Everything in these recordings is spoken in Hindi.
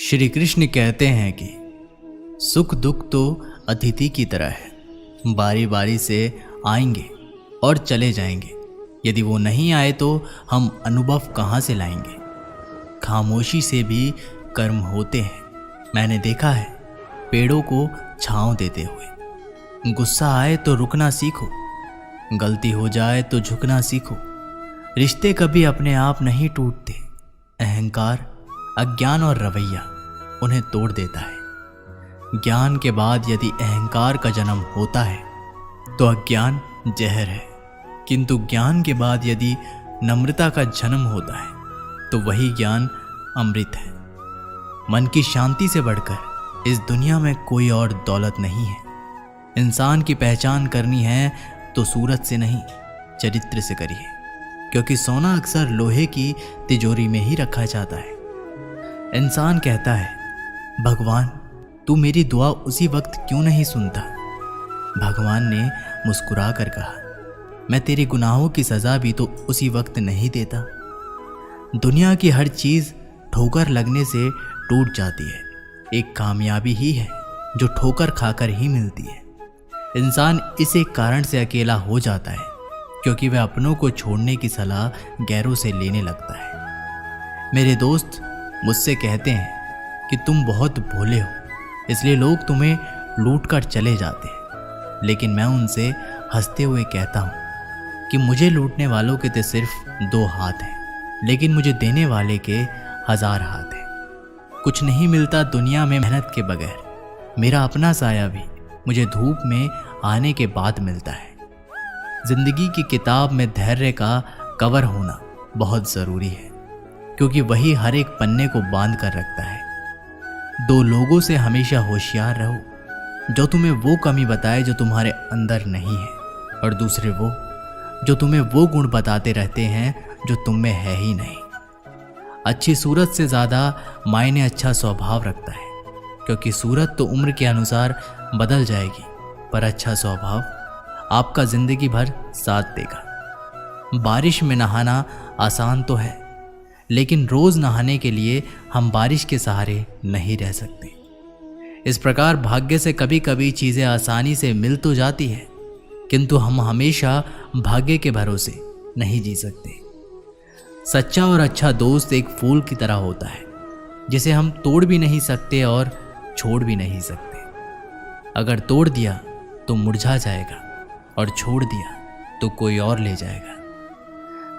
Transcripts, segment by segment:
श्री कृष्ण कहते हैं कि सुख दुख तो अतिथि की तरह है, बारी बारी से आएंगे और चले जाएंगे। यदि वो नहीं आए तो हम अनुभव कहाँ से लाएंगे। खामोशी से भी कर्म होते हैं। मैंने देखा है पेड़ों को छांव देते हुए। गुस्सा आए तो रुकना सीखो, गलती हो जाए तो झुकना सीखो। रिश्ते कभी अपने आप नहीं टूटते। अहंकार, अज्ञान और रवैया उन्हें तोड़ देता है। ज्ञान के बाद यदि अहंकार का जन्म होता है तो अज्ञान जहर है, किंतु ज्ञान के बाद यदि नम्रता का जन्म होता है तो वही ज्ञान अमृत है। मन की शांति से बढ़कर इस दुनिया में कोई और दौलत नहीं है। इंसान की पहचान करनी है तो सूरत से नहीं, चरित्र से करिए, क्योंकि सोना अक्सर लोहे की तिजोरी में ही रखा जाता है। इंसान कहता है, भगवान तू मेरी दुआ उसी वक्त क्यों नहीं सुनता। भगवान ने मुस्कुरा कर कहा, मैं तेरे गुनाहों की सजा भी तो उसी वक्त नहीं देता। दुनिया की हर चीज ठोकर लगने से टूट जाती है। एक कामयाबी ही है जो ठोकर खाकर ही मिलती है। इंसान इस एक कारण से अकेला हो जाता है क्योंकि वह अपनों को छोड़ने की सलाह गैरों से लेने लगता है। मेरे दोस्त मुझसे कहते हैं कि तुम बहुत भोले हो, इसलिए लोग तुम्हें लूट कर चले जाते हैं। लेकिन मैं उनसे हंसते हुए कहता हूँ कि मुझे लूटने वालों के तो सिर्फ 2 हाथ हैं, लेकिन मुझे देने वाले के 1000 हाथ हैं। कुछ नहीं मिलता दुनिया में मेहनत के बगैर। मेरा अपना साया भी मुझे धूप में आने के बाद मिलता है। जिंदगी की किताब में धैर्य का कवर होना बहुत ज़रूरी है, क्योंकि वही हर एक पन्ने को बांध कर रखता है। 2 लोगों से हमेशा होशियार रहो, जो तुम्हें वो कमी बताए जो तुम्हारे अंदर नहीं है, और दूसरे वो जो तुम्हें वो गुण बताते रहते हैं जो तुम में है ही नहीं। अच्छी सूरत से ज़्यादा मायने अच्छा स्वभाव रखता है, क्योंकि सूरत तो उम्र के अनुसार बदल जाएगी, पर अच्छा स्वभाव आपका जिंदगी भर साथ देगा। बारिश में नहाना आसान तो है, लेकिन रोज नहाने के लिए हम बारिश के सहारे नहीं रह सकते। इस प्रकार भाग्य से कभी कभी चीजें आसानी से मिल तो जाती है, किंतु हम हमेशा भाग्य के भरोसे नहीं जी सकते। सच्चा और अच्छा दोस्त एक फूल की तरह होता है, जिसे हम तोड़ भी नहीं सकते और छोड़ भी नहीं सकते। अगर तोड़ दिया तो मुरझा जाएगा, और छोड़ दिया तो कोई और ले जाएगा।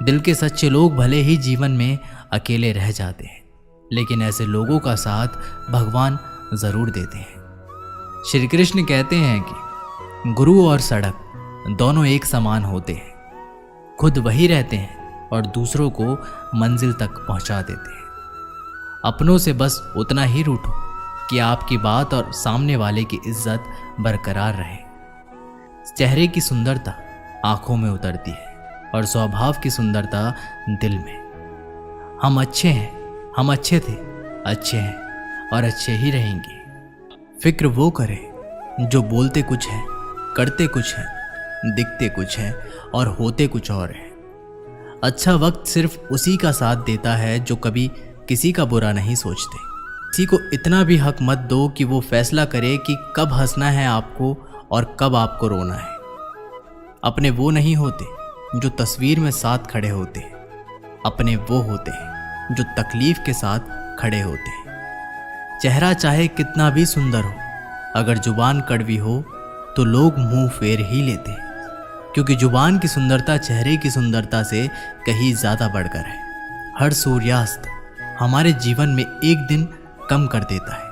दिल के सच्चे लोग भले ही जीवन में अकेले रह जाते हैं, लेकिन ऐसे लोगों का साथ भगवान जरूर देते हैं। श्री कृष्ण कहते हैं कि गुरु और सड़क दोनों एक समान होते हैं। खुद वही रहते हैं और दूसरों को मंजिल तक पहुंचा देते हैं। अपनों से बस उतना ही रूठो कि आपकी बात और सामने वाले की इज्जत बरकरार रहे। चेहरे की सुंदरता आंखों में उतरती है और स्वभाव की सुंदरता दिल में। हम अच्छे हैं, हम अच्छे थे, अच्छे हैं और अच्छे ही रहेंगे। फिक्र वो करें जो बोलते कुछ है, करते कुछ है, दिखते कुछ है और होते कुछ और है। अच्छा वक्त सिर्फ उसी का साथ देता है जो कभी किसी का बुरा नहीं सोचते। किसी को इतना भी हक मत दो कि वो फैसला करे कि कब हंसना है आपको और कब आपको रोना है। अपने वो नहीं होते जो तस्वीर में साथ खड़े होते हैं, अपने वो होते हैं जो तकलीफ के साथ खड़े होते हैं। चेहरा चाहे कितना भी सुंदर हो, अगर जुबान कड़वी हो तो लोग मुंह फेर ही लेते हैं, क्योंकि जुबान की सुंदरता चेहरे की सुंदरता से कहीं ज़्यादा बढ़कर है। हर सूर्यास्त हमारे जीवन में एक दिन कम कर देता है,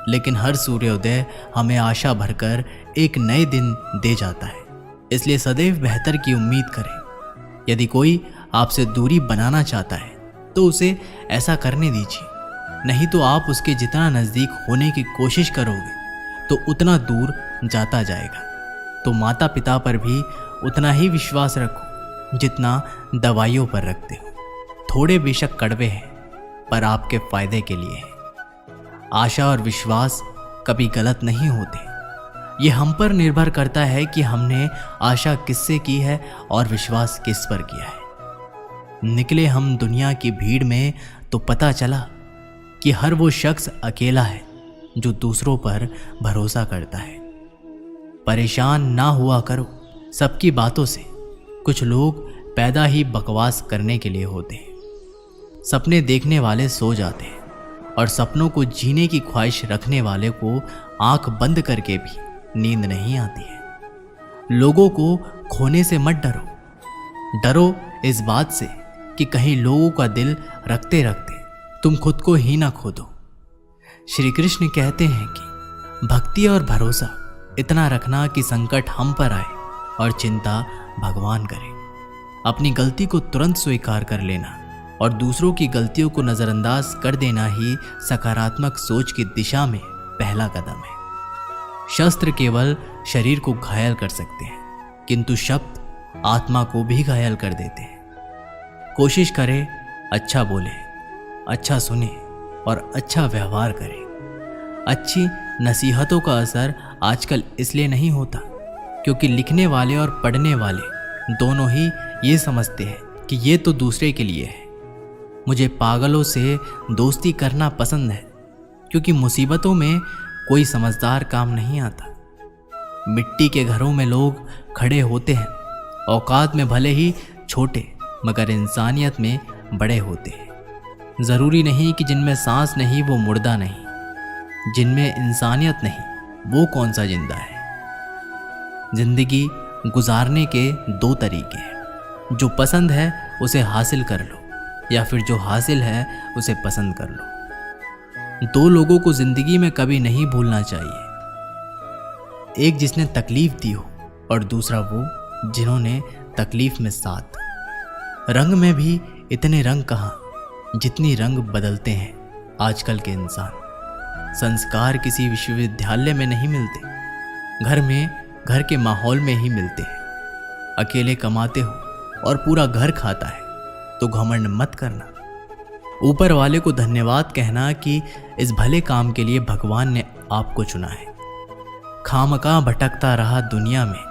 लेकिन हर सूर्योदय हमें आशा भरकर एक नए दिन दे जाता है। इसलिए सदैव बेहतर की उम्मीद करें। यदि कोई आपसे दूरी बनाना चाहता है तो उसे ऐसा करने दीजिए, नहीं तो आप उसके जितना नज़दीक होने की कोशिश करोगे तो उतना दूर जाता जाएगा। तो माता पिता पर भी उतना ही विश्वास रखो जितना दवाइयों पर रखते हो। थोड़े बेशक कड़वे हैं, पर आपके फायदे के लिए है। आशा और विश्वास कभी गलत नहीं होते। ये हम पर निर्भर करता है कि हमने आशा किससे की है और विश्वास किस पर किया है। निकले हम दुनिया की भीड़ में तो पता चला कि हर वो शख्स अकेला है जो दूसरों पर भरोसा करता है। परेशान ना हुआ करो सबकी बातों से। कुछ लोग पैदा ही बकवास करने के लिए होते हैं। सपने देखने वाले सो जाते हैं और सपनों को जीने की ख्वाहिश रखने वाले को आंख बंद करके भी नींद नहीं आती है। लोगों को खोने से मत डरो, डरो इस बात से कि कहीं लोगों का दिल रखते रखते तुम खुद को ही ना खो दो। श्री कृष्ण कहते हैं कि भक्ति और भरोसा इतना रखना कि संकट हम पर आए और चिंता भगवान करे। अपनी गलती को तुरंत स्वीकार कर लेना और दूसरों की गलतियों को नज़रअंदाज कर देना ही सकारात्मक सोच की दिशा में पहला कदम है। शस्त्र केवल शरीर को घायल कर सकते हैं, किंतु शब्द आत्मा को भी घायल कर देते हैं। कोशिश करें अच्छा बोले, अच्छा सुने और अच्छा व्यवहार करें। अच्छी नसीहतों का असर आजकल इसलिए नहीं होता क्योंकि लिखने वाले और पढ़ने वाले दोनों ही ये समझते हैं कि ये तो दूसरे के लिए है। मुझे पागलों से दोस्ती करना पसंद है क्योंकि मुसीबतों में कोई समझदार काम नहीं आता। मिट्टी के घरों में लोग खड़े होते हैं, औकात में भले ही छोटे मगर इंसानियत में बड़े होते हैं। ज़रूरी नहीं कि जिनमें सांस नहीं वो मुर्दा नहीं, जिनमें इंसानियत नहीं वो कौन सा जिंदा है। जिंदगी गुजारने के दो तरीके हैं, जो पसंद है उसे हासिल कर लो या फिर जो हासिल है उसे पसंद कर लो। दो लोगों को जिंदगी में कभी नहीं भूलना चाहिए, एक जिसने तकलीफ दी हो और दूसरा वो जिन्होंने तकलीफ में साथ। रंग में भी इतने रंग कहाँ जितनी रंग बदलते हैं आजकल के इंसान। संस्कार किसी विश्वविद्यालय में नहीं मिलते, घर के माहौल में ही मिलते हैं। अकेले कमाते हो और पूरा घर खाता है तो घमंड मत करना। ऊपर वाले को धन्यवाद कहना कि इस भले काम के लिए भगवान ने आपको चुना है। खामखा भटकता रहा दुनिया में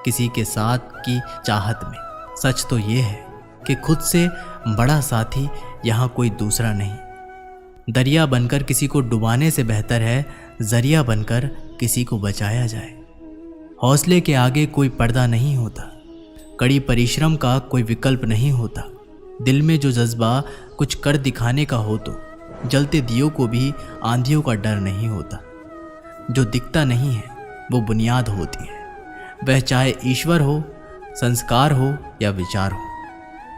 किसी के साथ की चाहत में। सच तो ये है कि खुद से बड़ा साथी यहाँ कोई दूसरा नहीं। दरिया बनकर किसी को डुबाने से बेहतर है जरिया बनकर किसी को बचाया जाए। हौसले के आगे कोई पर्दा नहीं होता, कड़ी परिश्रम का कोई विकल्प नहीं होता। दिल में जो जज्बा कुछ कर दिखाने का हो तो जलते दियों को भी आंधियों का डर नहीं होता। जो दिखता नहीं है वो बुनियाद होती है, वह चाहे ईश्वर हो, संस्कार हो या विचार हो।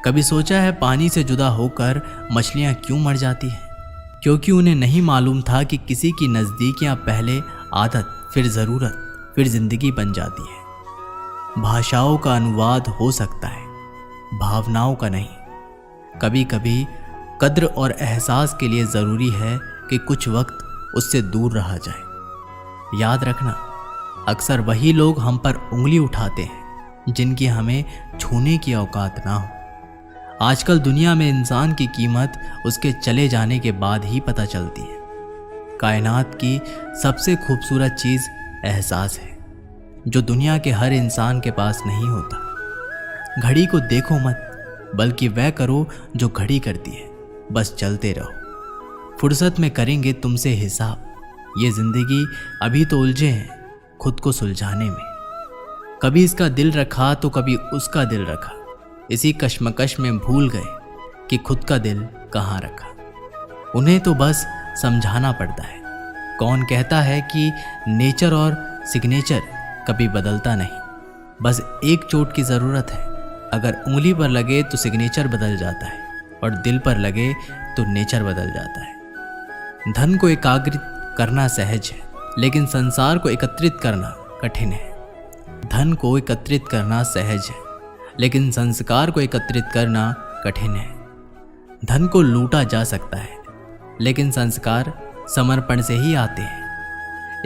कभी सोचा है पानी से जुदा होकर मछलियाँ क्यों मर जाती हैं? क्योंकि उन्हें नहीं मालूम था कि किसी की नज़दीकियाँ पहले आदत, फिर ज़रूरत, फिर ज़िंदगी बन जाती है। भाषाओं का अनुवाद हो सकता है, भावनाओं का नहीं। कभी कभी कद्र और एहसास के लिए ज़रूरी है कि कुछ वक्त उससे दूर रहा जाए। याद रखना, अक्सर वही लोग हम पर उंगली उठाते हैं जिनकी हमें छूने की औकात ना हो। आजकल दुनिया में इंसान की कीमत उसके चले जाने के बाद ही पता चलती है। कायनात की सबसे खूबसूरत चीज़ एहसास है, जो दुनिया के हर इंसान के पास नहीं होता। घड़ी को देखो मत, बल्कि वह करो जो घड़ी करती है। बस चलते रहो, फुर्सत में करेंगे तुमसे हिसाब। ये जिंदगी अभी तो उलझे हैं खुद को सुलझाने में। कभी इसका दिल रखा तो कभी उसका दिल रखा, इसी कश्मकश में भूल गए कि खुद का दिल कहाँ रखा। उन्हें तो बस समझाना पड़ता है। कौन कहता है कि नेचर और सिग्नेचर कभी बदलता नहीं? बस एक चोट की ज़रूरत है। अगर उंगली पर लगे तो सिग्नेचर बदल जाता है और दिल पर लगे तो नेचर बदल जाता है। धन को एकाग्रित करना सहज है, लेकिन संसार को एकत्रित करना कठिन है। धन को एकत्रित करना सहज है, लेकिन संस्कार को एकत्रित करना कठिन है। धन को लूटा जा सकता है, लेकिन संस्कार समर्पण से ही आते हैं।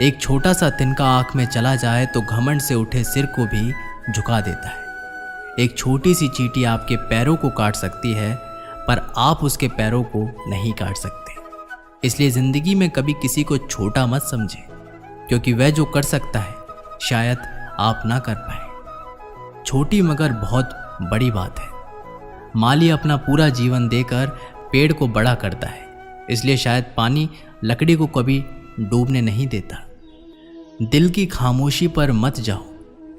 एक छोटा सा तिनका आँख में चला जाए तो घमंड से उठे सिर को भी झुका देता है। एक छोटी सी चींटी आपके पैरों को काट सकती है, पर आप उसके पैरों को नहीं काट सकते। इसलिए ज़िंदगी में कभी किसी को छोटा मत समझे, क्योंकि वह जो कर सकता है शायद आप ना कर पाए। छोटी मगर बहुत बड़ी बात है। माली अपना पूरा जीवन देकर पेड़ को बड़ा करता है, इसलिए शायद पानी लकड़ी को कभी डूबने नहीं देता। दिल की खामोशी पर मत जाओ,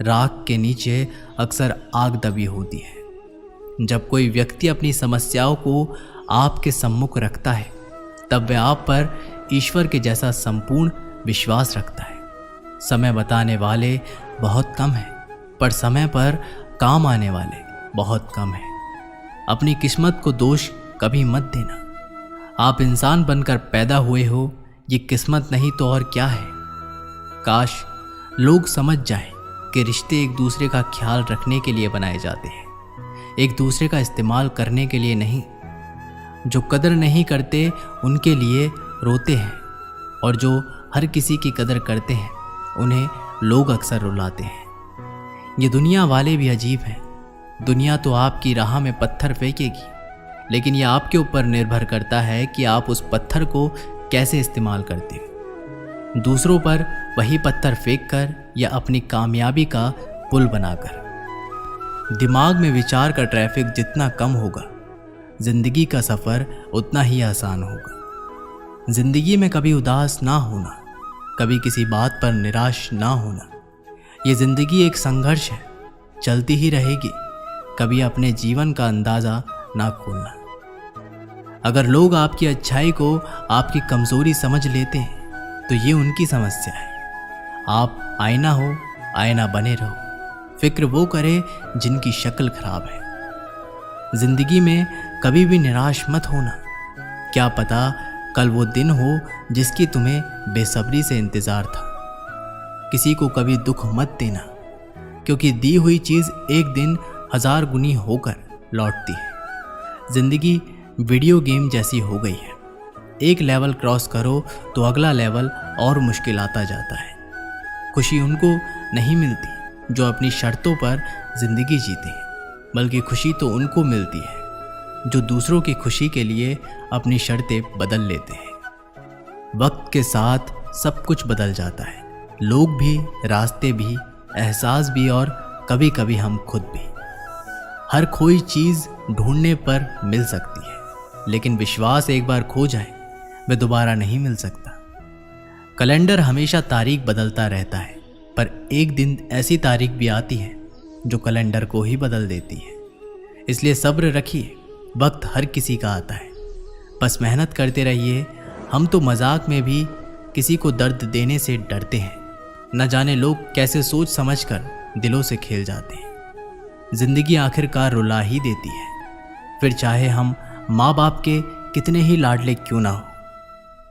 राख के नीचे अक्सर आग दबी होती है। जब कोई व्यक्ति अपनी समस्याओं को आपके सम्मुख रखता है तब वह आप पर ईश्वर के जैसा संपूर्ण विश्वास रखता है। समय बताने वाले बहुत कम हैं, पर समय पर काम आने वाले बहुत कम हैं। अपनी किस्मत को दोष कभी मत देना। आप इंसान बनकर पैदा हुए हो, ये किस्मत नहीं तो और क्या है। काश लोग समझ जाएं कि रिश्ते एक दूसरे का ख्याल रखने के लिए बनाए जाते हैं, एक दूसरे का इस्तेमाल करने के लिए नहीं। जो कदर नहीं करते उनके लिए रोते हैं, और जो हर किसी की कदर करते हैं उन्हें लोग अक्सर रुलाते हैं। ये दुनिया वाले भी अजीब हैं। दुनिया तो आपकी राह में पत्थर फेंकेगी, लेकिन यह आपके ऊपर निर्भर करता है कि आप उस पत्थर को कैसे इस्तेमाल करते हो। दूसरों पर वही पत्थर फेंककर या अपनी कामयाबी का पुल बनाकर। दिमाग में विचार का ट्रैफिक जितना कम होगा, जिंदगी का सफ़र उतना ही आसान होगा। जिंदगी में कभी उदास ना होना, कभी किसी बात पर निराश ना होना। ये जिंदगी एक संघर्ष है, चलती ही रहेगी। कभी अपने जीवन का अंदाज़ा ना खोलना। अगर लोग आपकी अच्छाई को आपकी कमज़ोरी समझ लेते हैं तो ये उनकी समस्या है। आप आईना हो, आईना बने रहो। फिक्र वो करे जिनकी शक्ल खराब है। जिंदगी में कभी भी निराश मत होना। क्या पता कल वो दिन हो जिसकी तुम्हें बेसब्री से इंतज़ार था। किसी को कभी दुख मत देना, क्योंकि दी हुई चीज़ एक दिन 1000 गुनी होकर लौटती है। जिंदगी वीडियो गेम जैसी हो गई है। एक लेवल क्रॉस करो तो अगला लेवल और मुश्किल आता जाता है। खुशी उनको नहीं मिलती जो अपनी शर्तों पर जिंदगी जीते हैं, बल्कि खुशी तो उनको मिलती है जो दूसरों की खुशी के लिए अपनी शर्तें बदल लेते हैं। वक्त के साथ सब कुछ बदल जाता है, लोग भी, रास्ते भी, एहसास भी, और कभी कभी हम खुद भी। हर खोई चीज़ ढूंढने पर मिल सकती है, लेकिन विश्वास एक बार खो जाए वह दोबारा नहीं मिल सकता। कैलेंडर हमेशा तारीख बदलता रहता है, पर एक दिन ऐसी तारीख भी आती है जो कैलेंडर को ही बदल देती है। इसलिए सब्र रखिए, वक्त हर किसी का आता है, बस मेहनत करते रहिए। हम तो मजाक में भी किसी को दर्द देने से डरते हैं। न जाने लोग कैसे सोच समझकर दिलों से खेल जाते हैं। जिंदगी आखिरकार रुला ही देती है, फिर चाहे हम माँ बाप के कितने ही लाडले क्यों ना हो।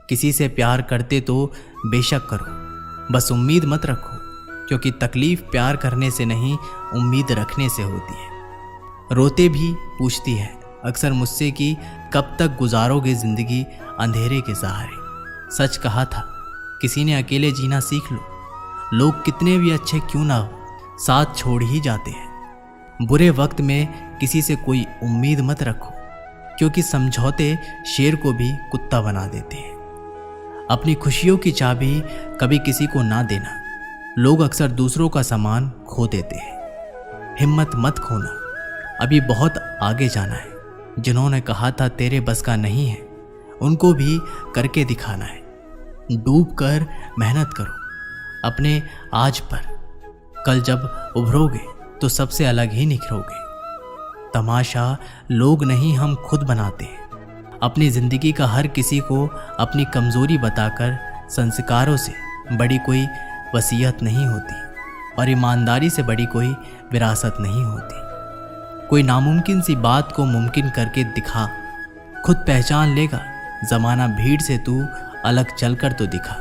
किसी से प्यार करते तो बेशक करो, बस उम्मीद मत रखो, क्योंकि तकलीफ प्यार करने से नहीं उम्मीद रखने से होती है। रोते भी पूछती है अक्सर मुझसे कि कब तक गुजारोगे ज़िंदगी अंधेरे के सहारे। सच कहा था किसी ने, अकेले जीना सीख लो। लोग कितने भी अच्छे क्यों ना हो, साथ छोड़ ही जाते हैं। बुरे वक्त में किसी से कोई उम्मीद मत रखो, क्योंकि समझौते शेर को भी कुत्ता बना देते हैं। अपनी खुशियों की चाबी कभी किसी को ना देना। लोग अक्सर दूसरों का सामान खो देते हैं। हिम्मत मत खोना, अभी बहुत आगे जाना है। जिन्होंने कहा था तेरे बस का नहीं है, उनको भी करके दिखाना है। डूब कर मेहनत करो अपने आज पर। कल जब उभरोगे तो सबसे अलग ही निखरोगे। तमाशा लोग नहीं, हम खुद बनाते हैं। अपनी ज़िंदगी का हर किसी को अपनी कमज़ोरी बताकर संस्कारों से बड़ी कोई वसीयत नहीं होती, और ईमानदारी से बड़ी कोई विरासत नहीं होती। कोई नामुमकिन सी बात को मुमकिन करके दिखा, खुद पहचान लेगा ज़माना भीड़ से, तू अलग चलकर तो दिखा।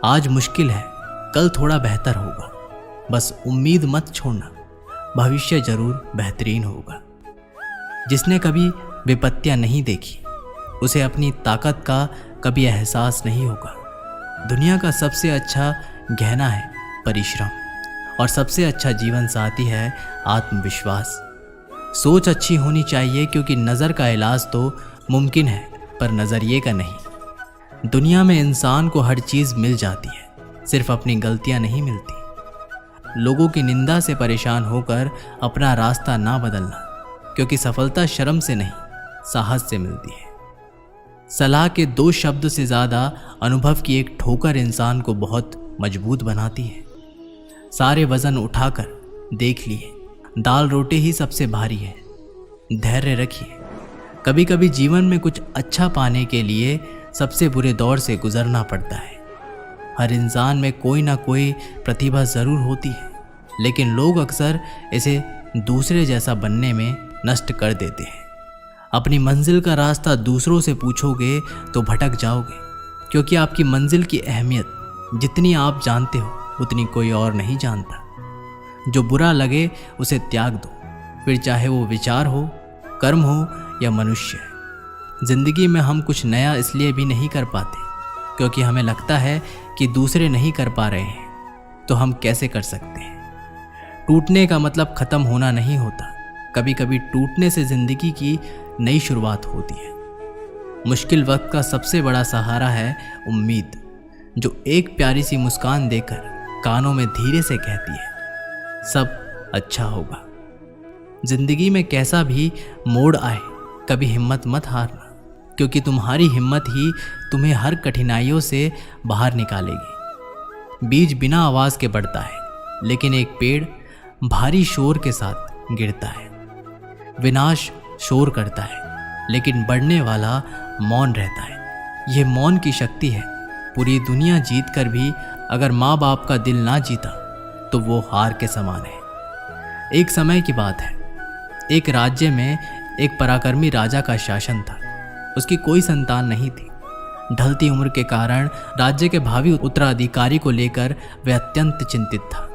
आज मुश्किल है, कल थोड़ा बेहतर होगा। बस उम्मीद मत छोड़ना, भविष्य जरूर बेहतरीन होगा। जिसने कभी विपत्तियां नहीं देखी, उसे अपनी ताकत का कभी एहसास नहीं होगा। दुनिया का सबसे अच्छा गहना है परिश्रम, और सबसे अच्छा जीवन साथी है आत्मविश्वास। सोच अच्छी होनी चाहिए, क्योंकि नज़र का इलाज तो मुमकिन है, पर नज़रिए का नहीं। दुनिया में इंसान को हर चीज़ मिल जाती है, सिर्फ अपनी गलतियां नहीं मिलती। लोगों की निंदा से परेशान होकर अपना रास्ता ना बदलना, क्योंकि सफलता शर्म से नहीं, साहस से मिलती है। सलाह के 2 शब्द से ज़्यादा अनुभव की एक ठोकर इंसान को बहुत मजबूत बनाती है। सारे वज़न उठाकर देख लिए, दाल रोटी ही सबसे भारी है। धैर्य रखिए, कभी कभी जीवन में कुछ अच्छा पाने के लिए सबसे बुरे दौर से गुजरना पड़ता है। हर इंसान में कोई ना कोई प्रतिभा ज़रूर होती है, लेकिन लोग अक्सर इसे दूसरे जैसा बनने में नष्ट कर देते हैं। अपनी मंजिल का रास्ता दूसरों से पूछोगे तो भटक जाओगे, क्योंकि आपकी मंजिल की अहमियत जितनी आप जानते हो उतनी कोई और नहीं जानता। जो बुरा लगे उसे त्याग दो, फिर चाहे वो विचार हो, कर्म हो या मनुष्य। जिंदगी में हम कुछ नया इसलिए भी नहीं कर पाते क्योंकि हमें लगता है कि दूसरे नहीं कर पा रहे हैं, तो हम कैसे कर सकते हैं। टूटने का मतलब ख़त्म होना नहीं होता, कभी कभी टूटने से ज़िंदगी की नई शुरुआत होती है। मुश्किल वक्त का सबसे बड़ा सहारा है उम्मीद, जो एक प्यारी सी मुस्कान देकर कानों में धीरे से कहती है, सब अच्छा होगा। जिंदगी में कैसा भी मोड़ आए, कभी हिम्मत मत हारना, क्योंकि तुम्हारी हिम्मत ही तुम्हें हर कठिनाइयों से बाहर निकालेगी। बीज बिना आवाज़ के बढ़ता है, लेकिन एक पेड़ भारी शोर के साथ गिरता है। विनाश शोर करता है, लेकिन बढ़ने वाला मौन रहता है। यह मौन की शक्ति है। पूरी दुनिया जीत कर भी अगर माँ बाप का दिल ना जीता तो वो हार के समान है। एक समय की बात है, एक राज्य में एक पराक्रमी राजा का शासन था। उसकी कोई संतान नहीं थी। ढलती उम्र के कारण राज्य के भावी उत्तराधिकारी को लेकर वह अत्यंत चिंतित था।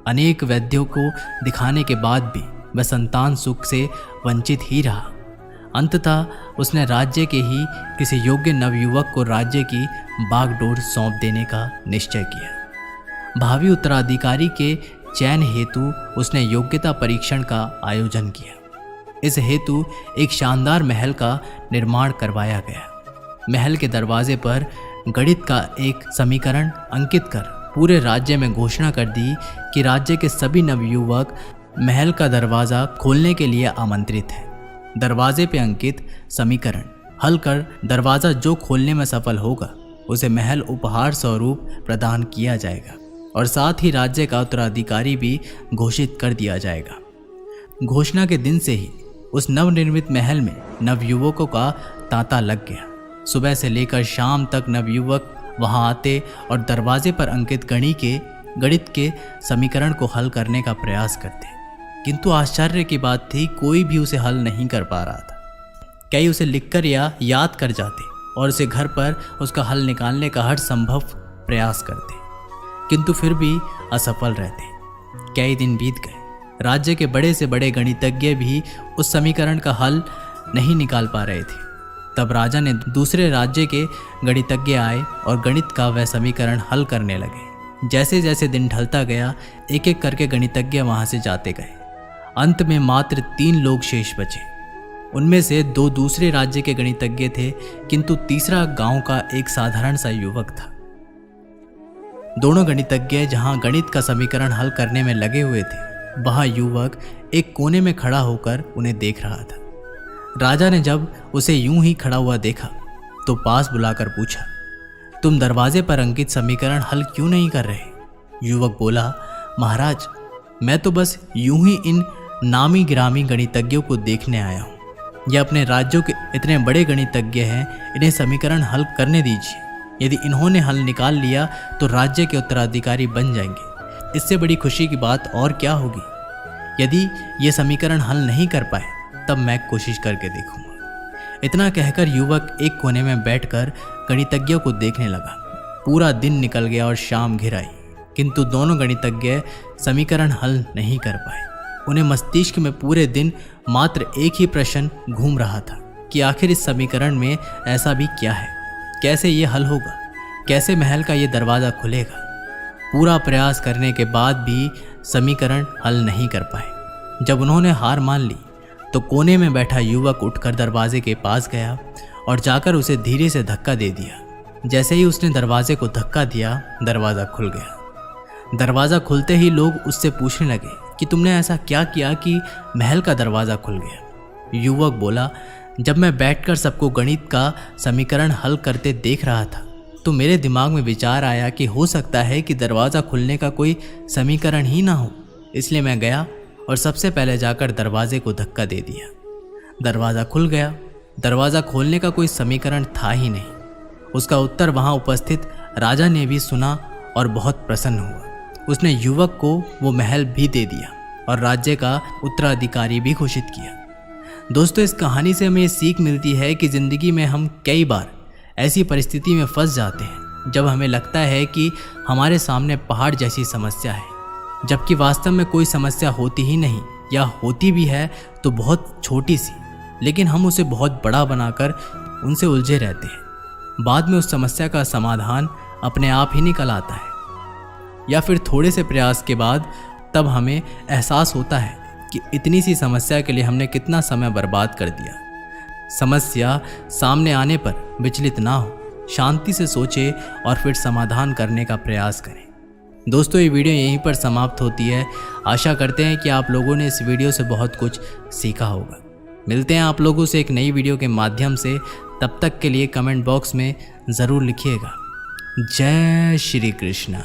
अनेक वैद्यों को दिखाने के बाद भी वह संतान सुख से वंचित ही रहा। अंततः उसने राज्य के ही किसी योग्य नवयुवक को राज्य की बागडोर सौंप देने का निश्चय किया। भावी उत्तराधिकारी के चयन हेतु उसने योग्यता परीक्षण का आयोजन किया। इस हेतु एक शानदार महल का निर्माण करवाया गया। महल के दरवाजे पर गणित का एक समीकरण अंकित कर पूरे राज्य में घोषणा कर दी कि राज्य के सभी नवयुवक महल का दरवाज़ा खोलने के लिए आमंत्रित हैं। दरवाजे पे अंकित समीकरण हल कर दरवाज़ा जो खोलने में सफल होगा उसे महल उपहार स्वरूप प्रदान किया जाएगा और साथ ही राज्य का उत्तराधिकारी भी घोषित कर दिया जाएगा। घोषणा के दिन से ही उस नवनिर्मित महल में नवयुवकों का तांता लग गया। सुबह से लेकर शाम तक नवयुवक वहां आते और दरवाजे पर अंकित गणित के समीकरण को हल करने का प्रयास करते, किंतु आश्चर्य की बात थी, कोई भी उसे हल नहीं कर पा रहा था। कई उसे लिखकर या याद कर जाते और उसे घर पर उसका हल निकालने का हर संभव प्रयास करते, किंतु फिर भी असफल रहते। कई दिन बीत गए। राज्य के बड़े से बड़े गणितज्ञ भी उस समीकरण का हल नहीं निकाल पा रहे थे। तब राजा ने दूसरे राज्य के गणितज्ञ आए और गणित का वह समीकरण हल करने लगे। जैसे जैसे दिन ढलता गया, एक एक करके गणितज्ञ वहां से जाते गए। अंत में मात्र 3 लोग शेष बचे। उनमें से 2 दूसरे राज्य के गणितज्ञ थे, किंतु तीसरा गांव का एक साधारण सा युवक था। दोनों गणितज्ञ जहां गणित का समीकरण हल करने में लगे हुए थे, वहां युवक एक कोने में खड़ा होकर उन्हें देख रहा था। राजा ने जब उसे यूं ही खड़ा हुआ देखा तो पास बुलाकर पूछा, तुम दरवाजे पर अंकित समीकरण हल क्यों नहीं कर रहे? युवक बोला, महाराज, मैं तो बस यूं ही इन नामी गिरामी गणितज्ञों को देखने आया हूँ। यह अपने राज्यों के इतने बड़े गणितज्ञ हैं, इन्हें समीकरण हल करने दीजिए। यदि इन्होंने हल निकाल लिया तो राज्य के उत्तराधिकारी बन जाएंगे। इससे बड़ी खुशी की बात और क्या होगी। यदि ये समीकरण हल नहीं कर पाए तब मैं कोशिश करके देखूंगा। इतना कहकर युवक एक कोने में बैठकर गणितज्ञों को देखने लगा। पूरा दिन निकल गया और शाम घिर आई, किंतु दोनों गणितज्ञ समीकरण हल नहीं कर पाए। उन्हें मस्तिष्क में पूरे दिन मात्र एक ही प्रश्न घूम रहा था कि आखिर इस समीकरण में ऐसा भी क्या है, कैसे ये हल होगा, कैसे महल का ये दरवाज़ा खुलेगा। पूरा प्रयास करने के बाद भी समीकरण हल नहीं कर पाए। जब उन्होंने हार मान ली तो कोने में बैठा युवक उठकर दरवाजे के पास गया और जाकर उसे धीरे से धक्का दे दिया। जैसे ही उसने दरवाजे को धक्का दिया, दरवाज़ा खुल गया। दरवाज़ा खुलते ही लोग उससे पूछने लगे कि तुमने ऐसा क्या किया कि महल का दरवाज़ा खुल गया? युवक बोला, जब मैं बैठकर सबको गणित का समीकरण हल करते देख रहा था तो मेरे दिमाग में विचार आया कि हो सकता है कि दरवाज़ा खुलने का कोई समीकरण ही ना हो। इसलिए मैं गया और सबसे पहले जाकर दरवाजे को धक्का दे दिया। दरवाज़ा खुल गया। दरवाज़ा खोलने का कोई समीकरण था ही नहीं। उसका उत्तर वहाँ उपस्थित राजा ने भी सुना और बहुत प्रसन्न हुआ। उसने युवक को वो महल भी दे दिया और राज्य का उत्तराधिकारी भी घोषित किया। दोस्तों, इस कहानी से हमें सीख मिलती है कि ज़िंदगी में हम कई बार ऐसी परिस्थिति में फंस जाते हैं जब हमें लगता है कि हमारे सामने पहाड़ जैसी समस्या है, जबकि वास्तव में कोई समस्या होती ही नहीं, या होती भी है तो बहुत छोटी सी, लेकिन हम उसे बहुत बड़ा बनाकर उनसे उलझे रहते हैं। बाद में उस समस्या का समाधान अपने आप ही निकल आता है, या फिर थोड़े से प्रयास के बाद तब हमें एहसास होता है कि इतनी सी समस्या के लिए हमने कितना समय बर्बाद कर दिया। समस्या सामने आने पर विचलित ना हो, शांति से सोचे और फिर समाधान करने का प्रयास करें। दोस्तों, ये वीडियो यहीं पर समाप्त होती है। आशा करते हैं कि आप लोगों ने इस वीडियो से बहुत कुछ सीखा होगा। मिलते हैं आप लोगों से एक नई वीडियो के माध्यम से। तब तक के लिए कमेंट बॉक्स में ज़रूर लिखिएगा। जय श्री कृष्णा।